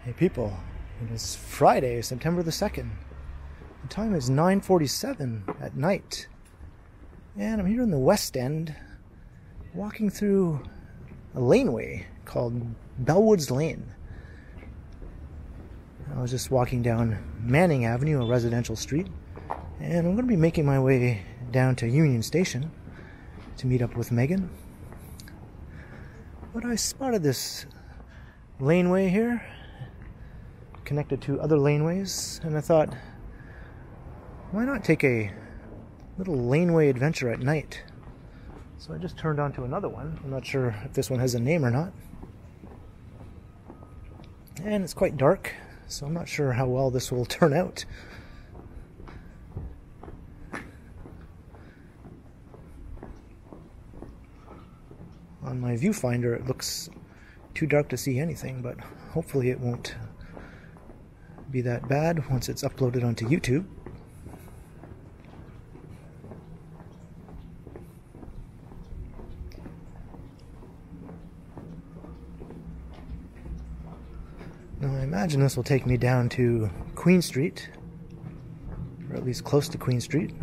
Hey people, it is Friday, September the 2nd. The time is 9:47 at night. And I'm here in the West End, walking through a laneway called Bellwoods Lane. I was just walking down Manning Avenue, a residential street, and I'm going to be making my way down to Union Station to meet up with Megan. But I spotted this laneway here, connected to other laneways, and I thought, why not take a little laneway adventure at night? So I just turned onto another one. I'm not sure if this one has a name or not. And it's quite dark, so I'm not sure how well this will turn out. On my viewfinder it looks too dark to see anything, but hopefully it won't be that bad once it's uploaded onto YouTube. Now I imagine this will take me down to Queen Street, or at least close to Queen Street.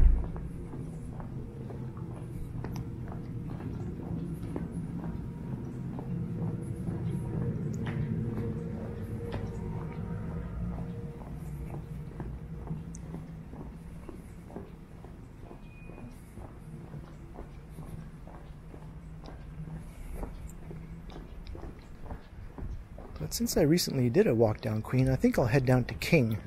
But since I recently did a walk down Queen, I think I'll head down to King.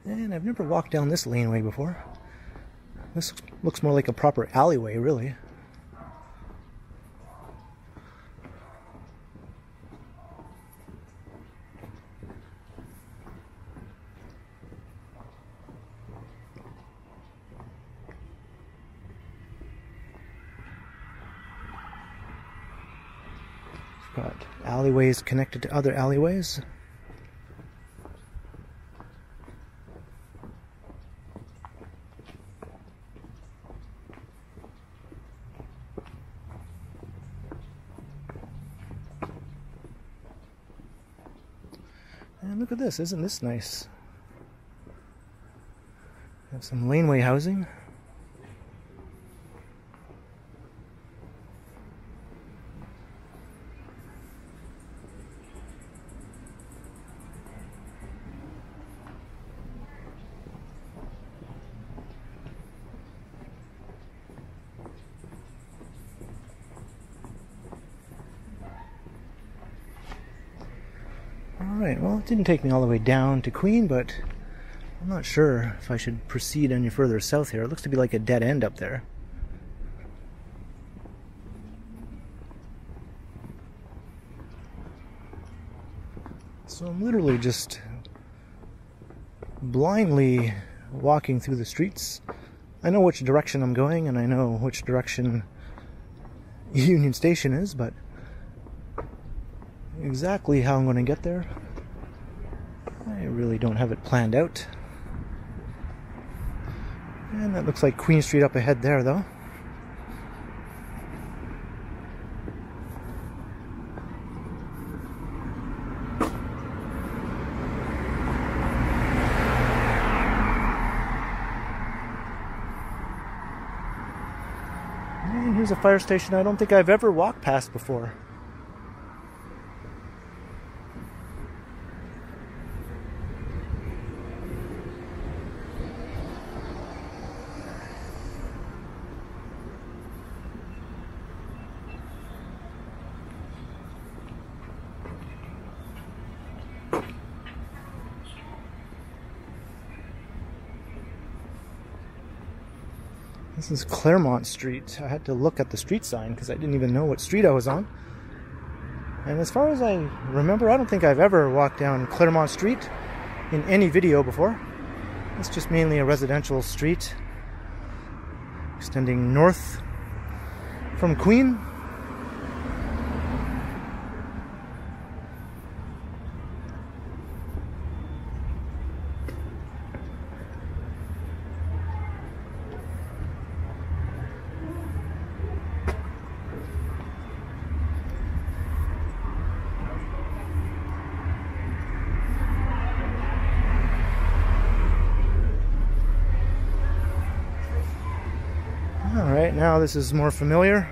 And I've never walked down this laneway before. This looks more like a proper alleyway, really. Got alleyways connected to other alleyways. And look at this, isn't this nice? Have some laneway housing. Alright, well, it didn't take me all the way down to Queen, but I'm not sure if I should proceed any further south here. It looks to be like a dead end up there. So I'm literally just blindly walking through the streets. I know which direction I'm going, and I know which direction Union Station is, but exactly how I'm going to get there, I really don't have it planned out. And that looks like Queen Street up ahead there, though. And here's a fire station I don't think I've ever walked past before. This is Claremont Street. I had to look at the street sign because I didn't even know what street I was on. And as far as I remember, I don't think I've ever walked down Claremont Street in any video before. It's just mainly a residential street extending north from Queen. now this is more familiar.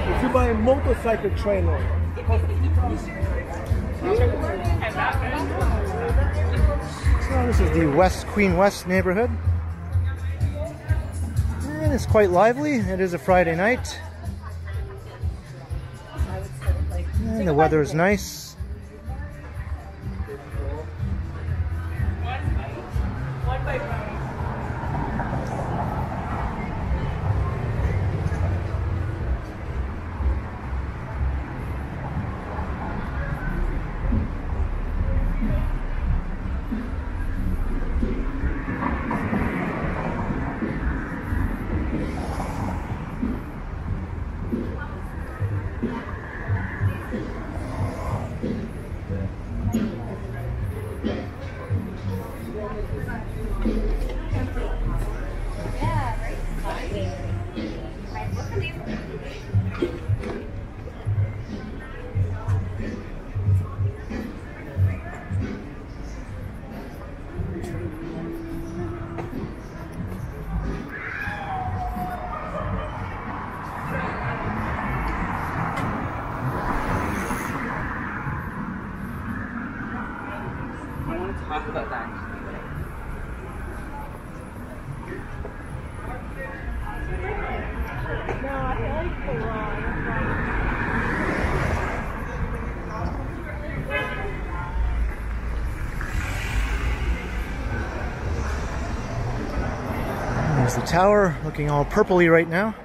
If you buy a motorcycle trailer, so this is the Queen West neighborhood, and it's quite lively. It is a Friday night, and the weather is nice. There's the tower, looking all purpley right now.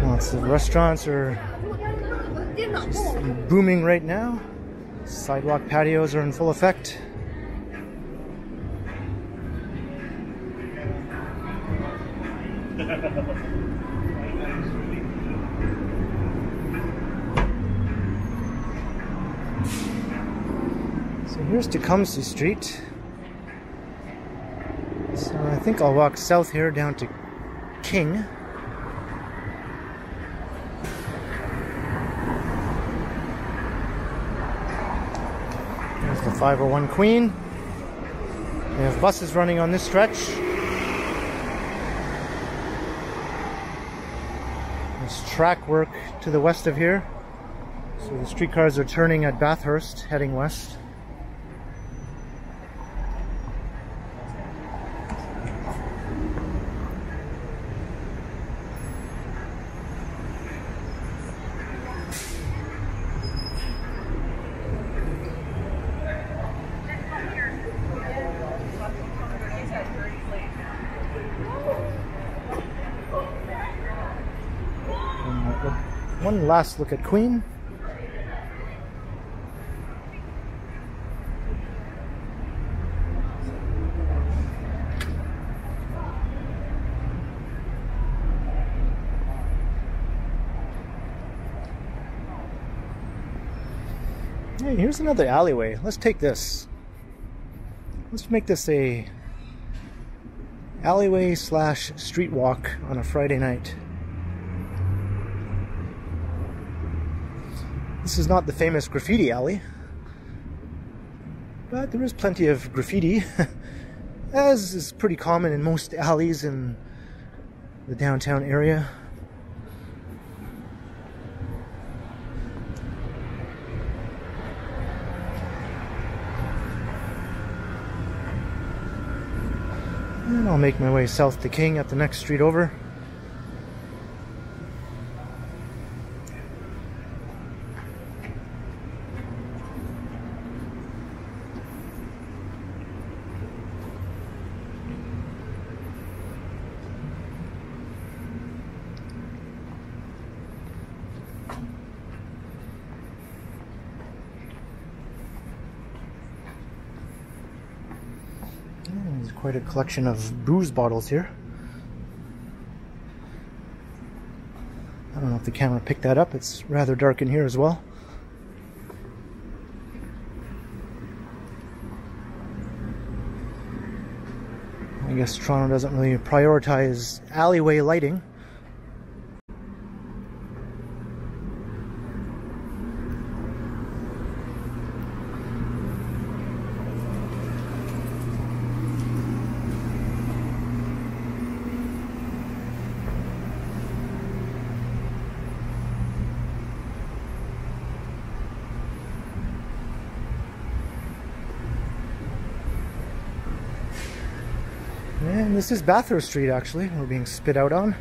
Lots of restaurants are just booming right now. Sidewalk patios are in full effect. So here's Tecumseth Street. So I think I'll walk south here down to King. There's the 501 Queen. We have buses running on this stretch. There's track work to the west of here. So the streetcars are turning at Bathurst, heading west. One last look at Queen. Hey, here's another alleyway. Let's take this. Let's make this a alleyway slash street walk on a Friday night. This is not the famous graffiti alley, but there is plenty of graffiti, as is pretty common in most alleys in the downtown area. And I'll make my way south to King at the next street over. Quite a collection of booze bottles here. I don't know if the camera picked that up. It's rather dark in here as well. I guess Toronto doesn't really prioritize alleyway lighting. And this is Bathurst Street, actually. We're being spit out on.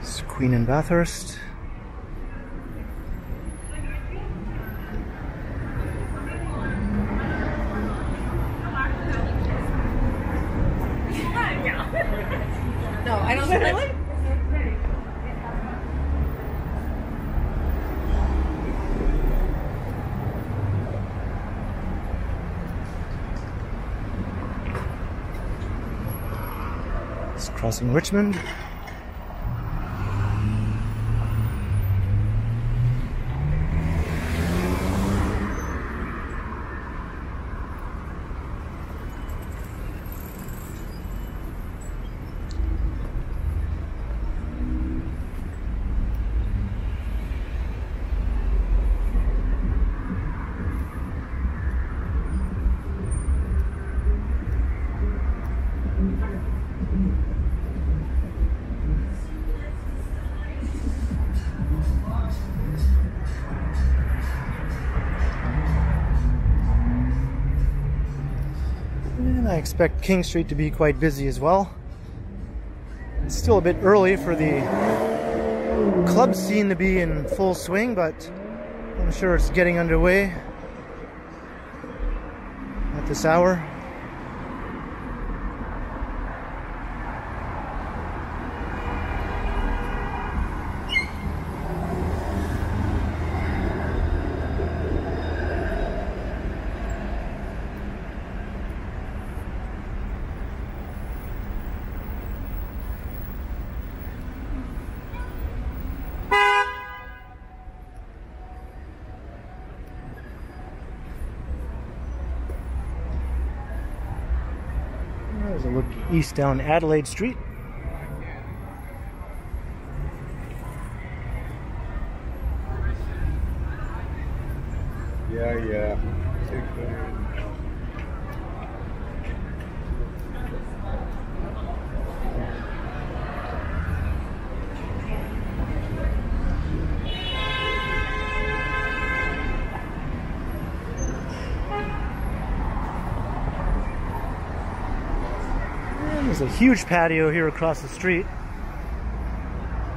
It's Queen and Bathurst. No, I don't really. It's crossing Richmond. I expect King Street to be quite busy as well. It's still a bit early for the club scene to be in full swing, but I'm sure it's getting underway at this hour. There's a look east down Adelaide Street. Yeah. There's a huge patio here across the street.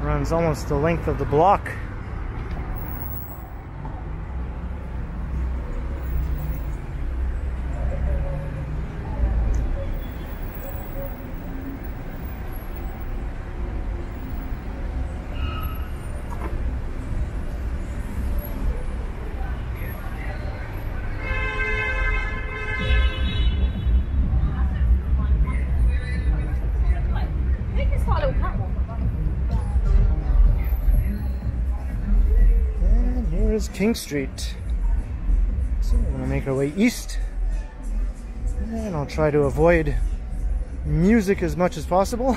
Runs almost the length of the block. Here's King Street. So we're going to make our way east. And I'll try to avoid music as much as possible.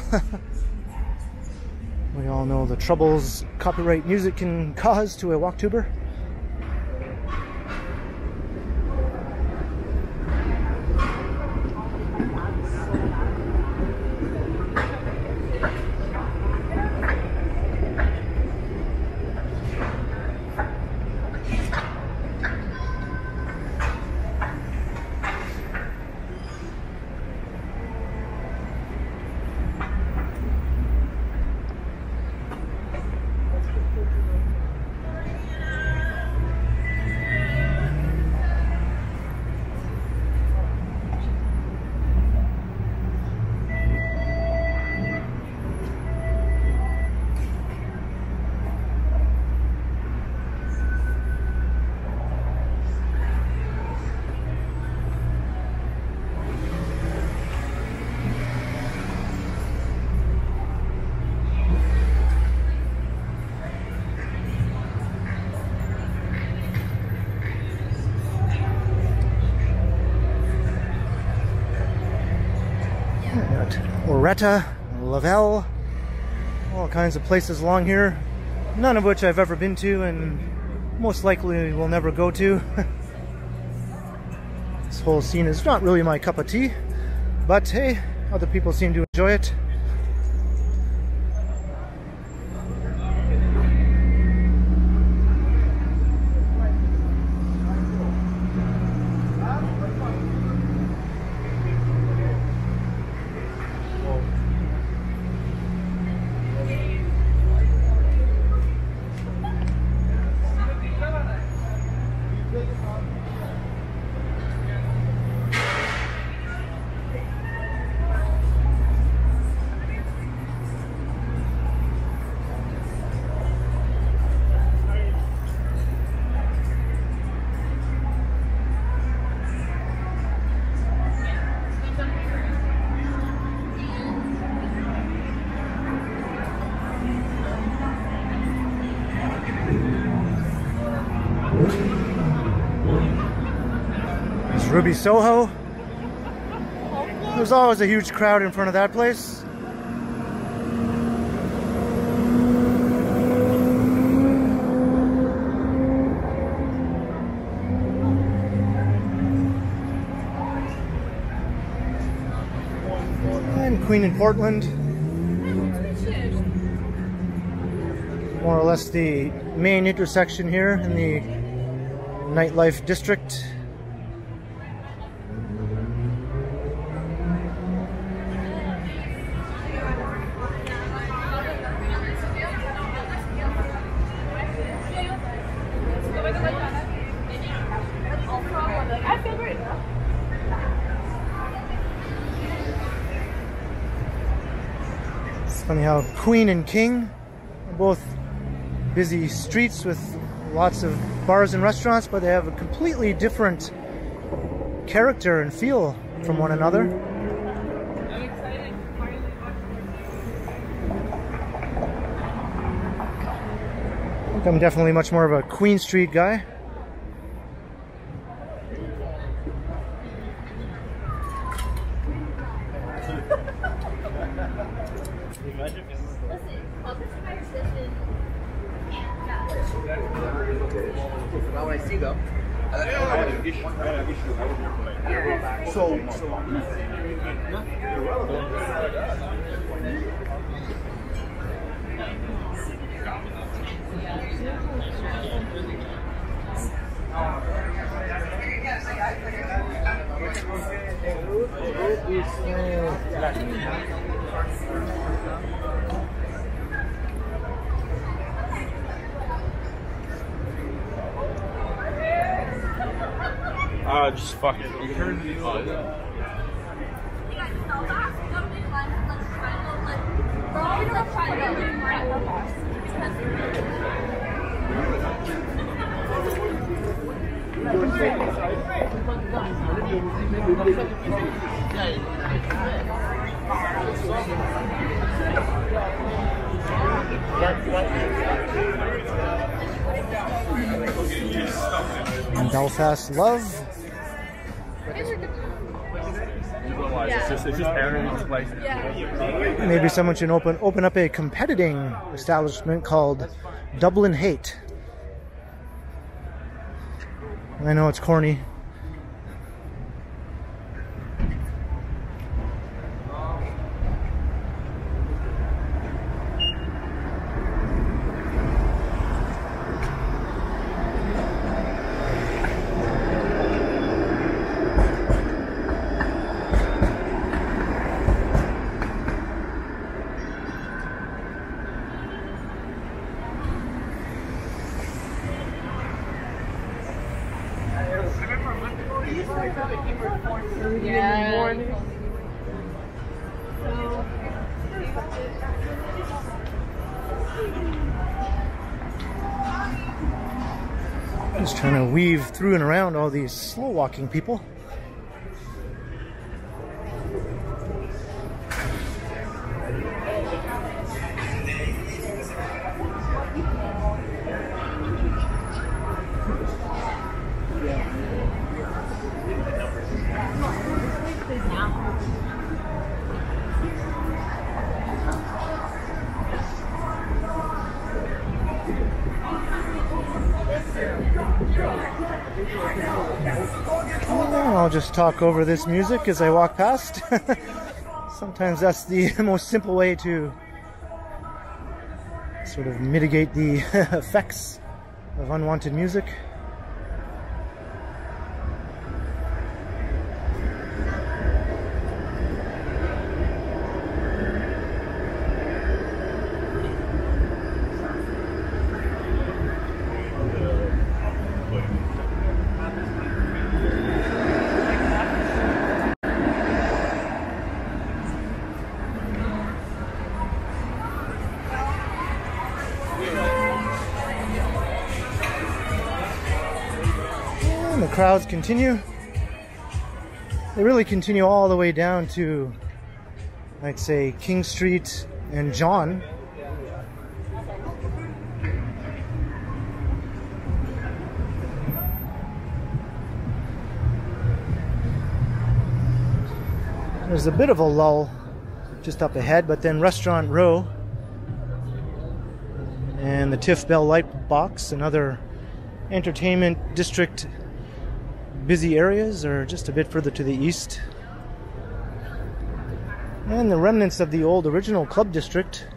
We all know the troubles copyright music can cause to a walktuber. Got Oretta, Lavelle, all kinds of places along here, none of which I've ever been to and most likely will never go to. This whole scene is not really my cup of tea, but hey, other people seem to enjoy it. Ruby Soho. There's always a huge crowd in front of that place. And Queen in Portland. More or less the main intersection here in the Nightlife district. Funny how Queen and King are both busy streets with lots of bars and restaurants, but they have a completely different character and feel from one another. I think I'm definitely much more of a Queen Street guy. Just fuck it. And Belfast Love. It's just everyone's place. Maybe someone should open up a competing establishment called Dublin Hate. I know it's corny. Just trying to weave through and around all these slow walking people. just talk over this music as I walk past. Sometimes that's the most simple way to sort of mitigate the effects of unwanted music. The crowds continue. They really continue all the way down to, I'd say, King Street and John. There's a bit of a lull just up ahead, but then Restaurant Row and the Tiff Bell Light Box and other entertainment district busy areas are just a bit further to the east. And the remnants of the old original club district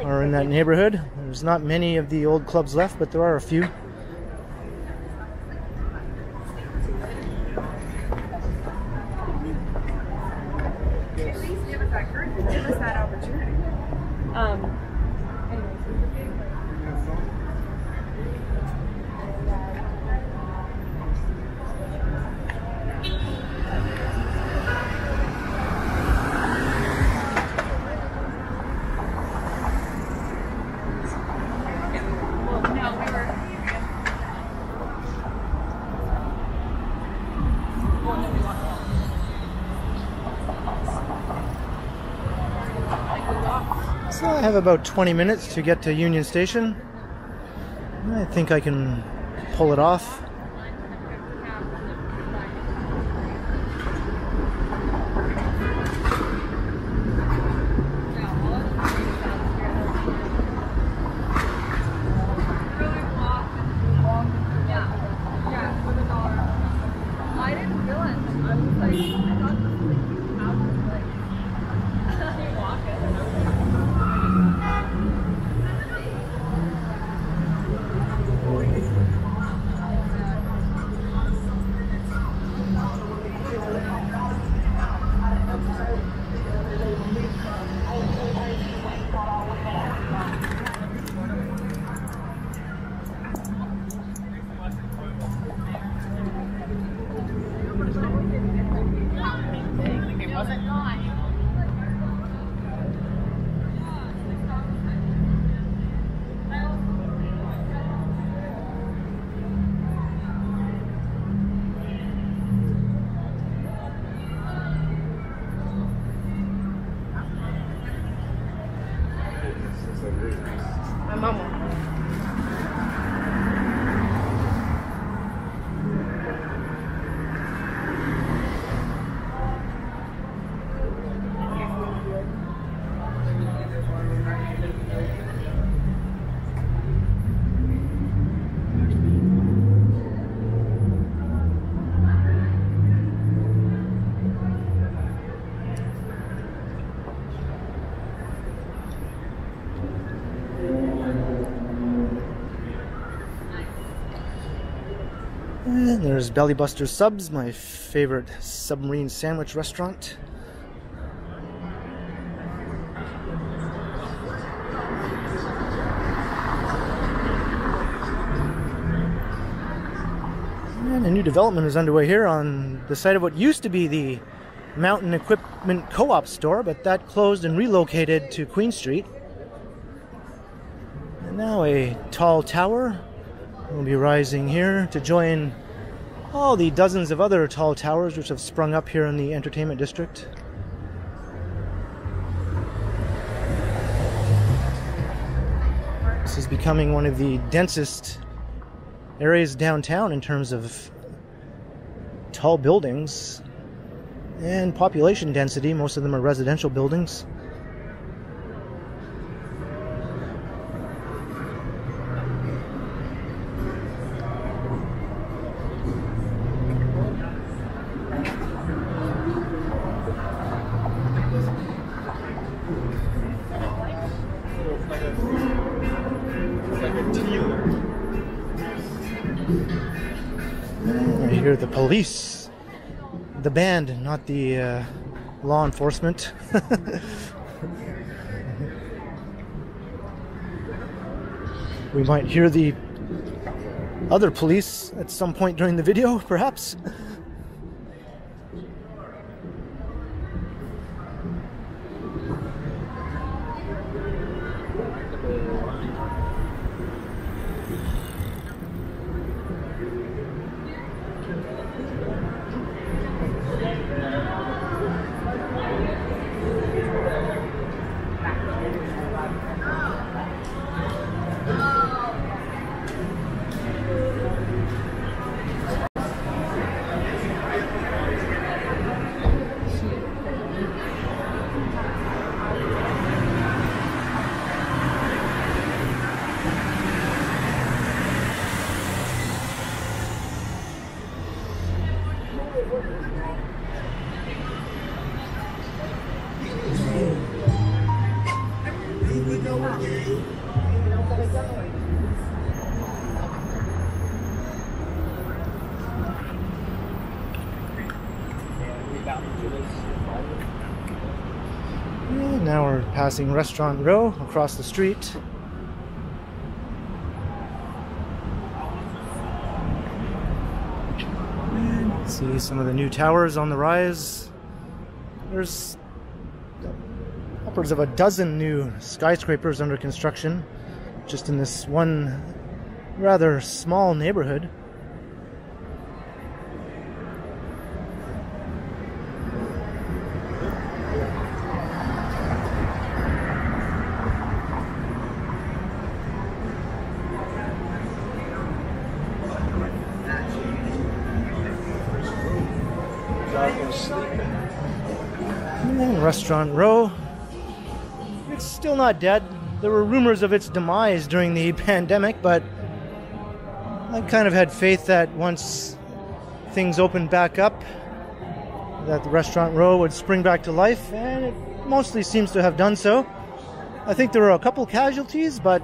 are in that neighborhood. There's not many of the old clubs left, but there are a few. Give us that opportunity. So I have about 20 minutes to get to Union Station. I think I can pull it off. My mama. And there's Belly Buster Subs, my favorite submarine sandwich restaurant. And a new development is underway here on the site of what used to be the Mountain Equipment Co-op store, but that closed and relocated to Queen Street. And now a tall tower will be rising here to join all the dozens of other tall towers which have sprung up here in the entertainment district. This is becoming one of the densest areas downtown in terms of tall buildings and population density. Most of them are residential buildings. hear the police, the band, not the law enforcement. We might hear the other police at some point during the video, perhaps. Now we're passing Restaurant Row across the street. See some of the new towers on the rise. There's upwards of a dozen new skyscrapers under construction just in this one rather small neighborhood. Restaurant Row. It's still not dead. There were rumors of its demise during the pandemic, but I kind of had faith that once things opened back up, that the Restaurant Row would spring back to life, and it mostly seems to have done so. I think there were a couple casualties, but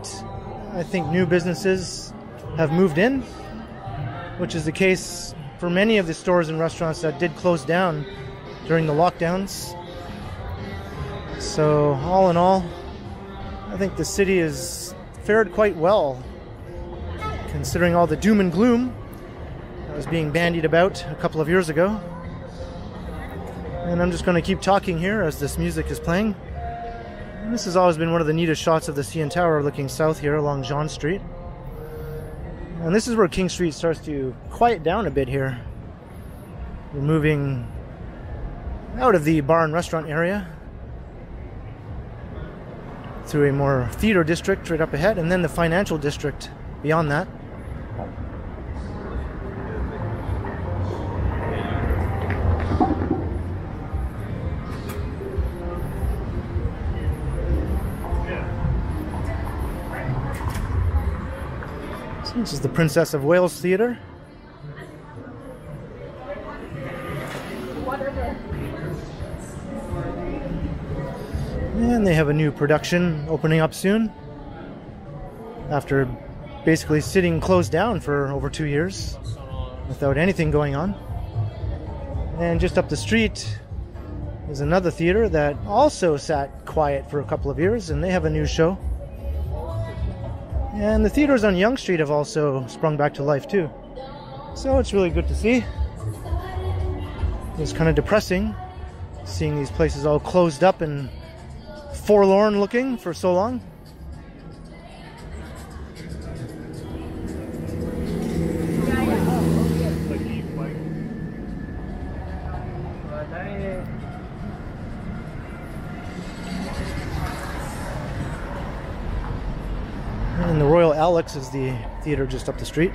I think new businesses have moved in, which is the case for many of the stores and restaurants that did close down during the lockdowns. So all in all, I think the city has fared quite well, considering all the doom and gloom that was being bandied about a couple of years ago. And I'm just going to keep talking here as this music is playing. And this has always been one of the neatest shots of the CN Tower looking south here along John Street. And this is where King Street starts to quiet down a bit here. We're moving out of the bar and restaurant area through a more theater district right up ahead, and then the financial district beyond that. So this is the Princess of Wales Theatre. And they have a new production opening up soon, after basically sitting closed down for over 2 years without anything going on. And just up the street is another theater that also sat quiet for a couple of years, and they have a new show. And the theaters on Yonge Street have also sprung back to life too. So it's really good to see. It's kind of depressing seeing these places all closed up and forlorn looking for so long. And the Royal Alex is the theater just up the street.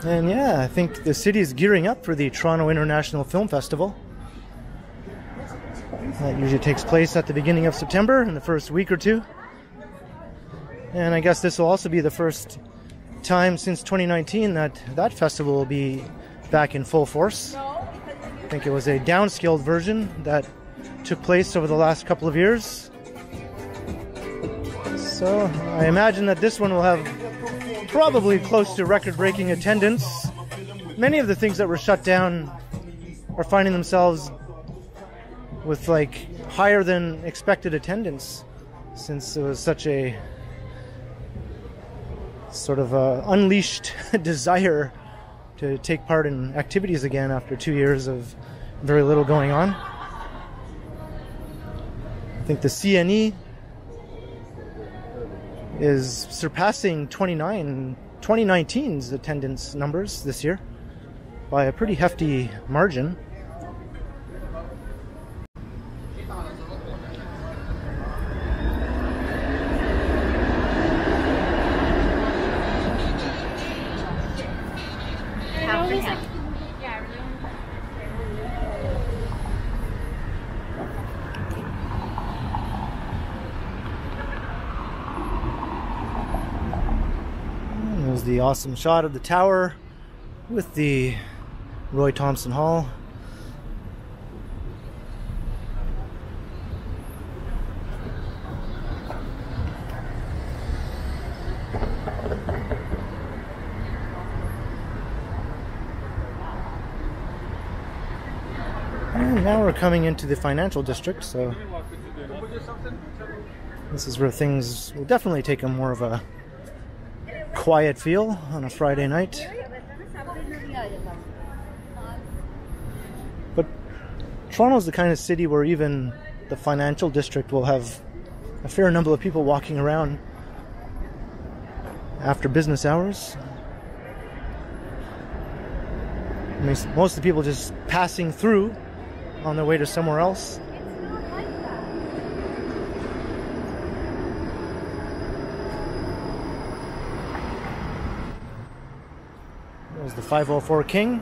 And yeah, I think the city is gearing up for the Toronto International Film Festival. That usually takes place at the beginning of September, in the first week or two. And I guess this will also be the first time since 2019 that that festival will be back in full force. I think it was a downscaled version that took place over the last couple of years. So I imagine that this one will have probably close to record-breaking attendance. Many of the things that were shut down are finding themselves with like higher than expected attendance, since it was such a sort of unleashed desire to take part in activities again after 2 years of very little going on. I think the CNE is surpassing 2019's attendance numbers this year by a pretty hefty margin. The awesome shot of the tower with the Roy Thompson Hall. And now we're coming into the financial district, so this is where things will definitely take a more of a quiet feel on a Friday night. But Toronto's the kind of city where even the financial district will have a fair number of people walking around after business hours. I mean, most of the people just passing through on their way to somewhere else. There's the 504 King.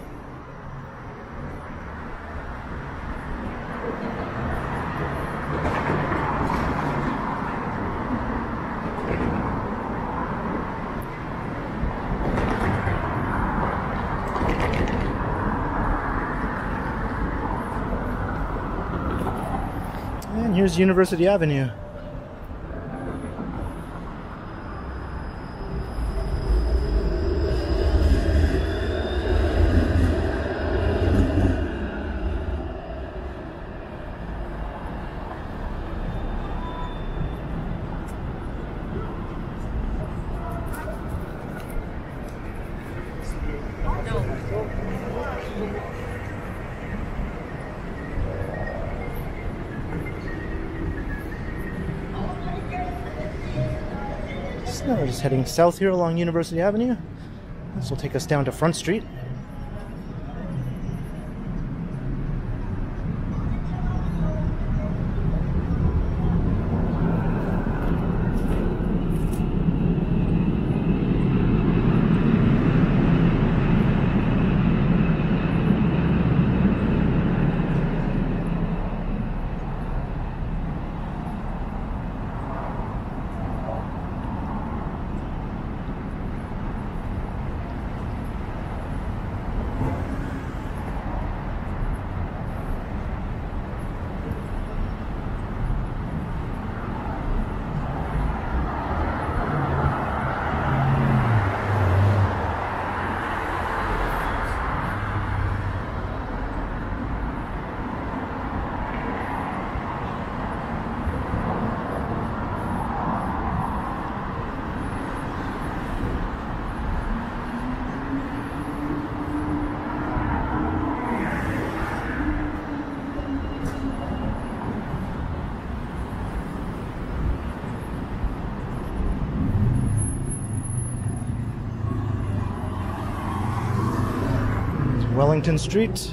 And here's University Avenue. Now we're just heading south here along University Avenue. This will take us down to Front Street. Wellington Street.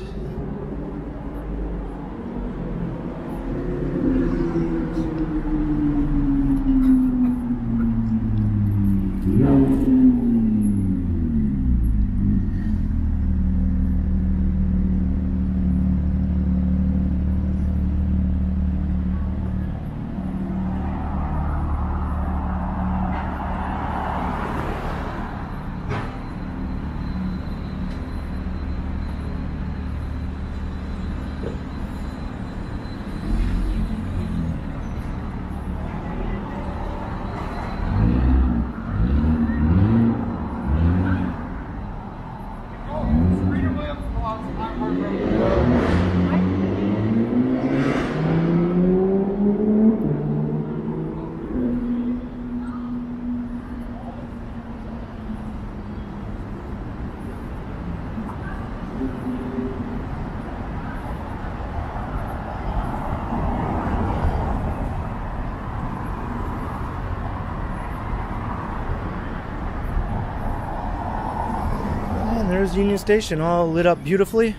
There's Union Station, all lit up beautifully.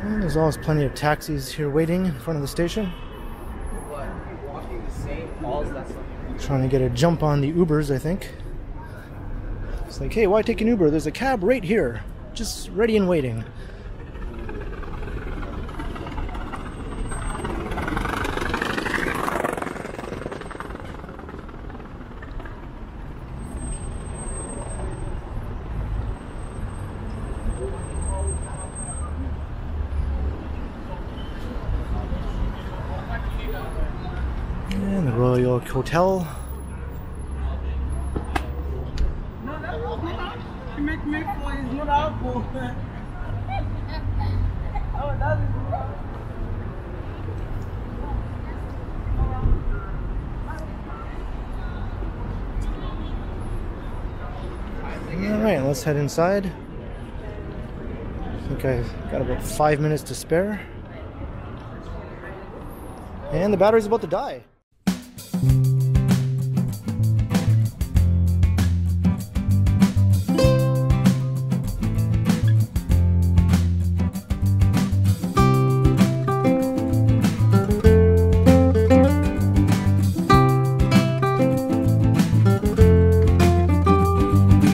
And there's always plenty of taxis here waiting in front of the station. Trying to get a jump on the Ubers, I think. It's like, hey, why take an Uber? There's a cab right here, just ready and waiting. And the Royal York Hotel. Alright, let's head inside. I think I've got about 5 minutes to spare. And the battery's about to die.